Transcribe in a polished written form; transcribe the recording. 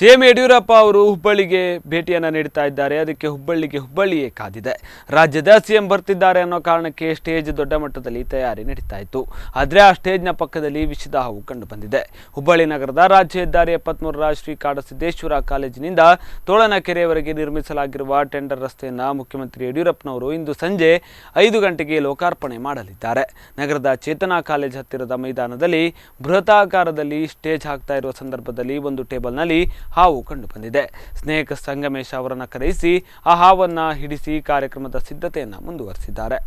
CM Yediyurappa ಅವರು ಹುಬ್ಬಳ್ಳಿಗೆ ಭೇಟಿಯನ್ನು ನೀಡ್ತಾ ಇದ್ದಾರೆ. ಅದಕ್ಕೆ ಹುಬ್ಬಳ್ಳಿಯೇ ಕಾದಿದೆ. ರಾಜ್ಯದ ಸಿಎಂ ಬರ್ತಿದ್ದಾರೆ ಅನ್ನೋ ಕಾರಣಕ್ಕೆ ಸ್ಟೇಜ್ ದೊಡ್ಡ ಮಟ್ಟದಲ್ಲಿ ತಯಾರಿ ನಡೀತಾ ಇತ್ತು. ಆದರೆ ಆ ಸ್ಟೇಜ್ನ ಪಕ್ಕದಲ್ಲಿ ವಿಷದ ಹಾವು ಕಂಡು ಬಂದಿದೆ. ಹುಬ್ಬಳ್ಳಿ ನಗರದ ರಾಜ್ಯ ಹೆದ್ದಾರಿ 73ರ ಶ್ರೀ ಕಾಡಸಿದ್ದೇಶ್ವರ ಕಾಲೇಜಿನಿಂದ ತೋಳನಕೆರೆಯವರೆಗೆ ನಿರ್ಮಿಸಲಾಗಿರುವ ಟೆಂಡರ್ ರಸ್ತೆಯನ್ನು ಮುಖ್ಯಮಂತ್ರಿ ಯಡಿಯೂರಪ್ಪನವರು ಇಂದು ಸಂಜೆ 5 ಗಂಟೆಗೆ ಲೋಕಾರ್ಪಣೆ ಮಾಡಲಿದ್ದಾರೆ. ನಗರದ ಚೇತನಾ ಕಾಲೇಜ್ ಹತ್ತಿರದ ಮೈದಾನದಲ್ಲಿ ಬೃಹತಾಕಾರದಲ್ಲಿ ಸ್ಟೇಜ್ ಹಾಕ್ತಾ ಇರುವ ಸಂದರ್ಭದಲ್ಲಿ ಒಂದು ಟೇಬಲ್ನಲ್ಲಿ ಹಾವು ಕಂಡು ಬಂದಿದೆ. ಸ್ನೇಹಿತ ಸಂಗಮೇಶ್ ಅವರನ್ನು ಕರೆಯಿಸಿ ಆ ಹಾವನ್ನು ಹಿಡಿಸಿ ಕಾರ್ಯಕ್ರಮದ ಸಿದ್ಧತೆಯನ್ನು ಮುಂದುವರಿಸಿದ್ದಾರೆ.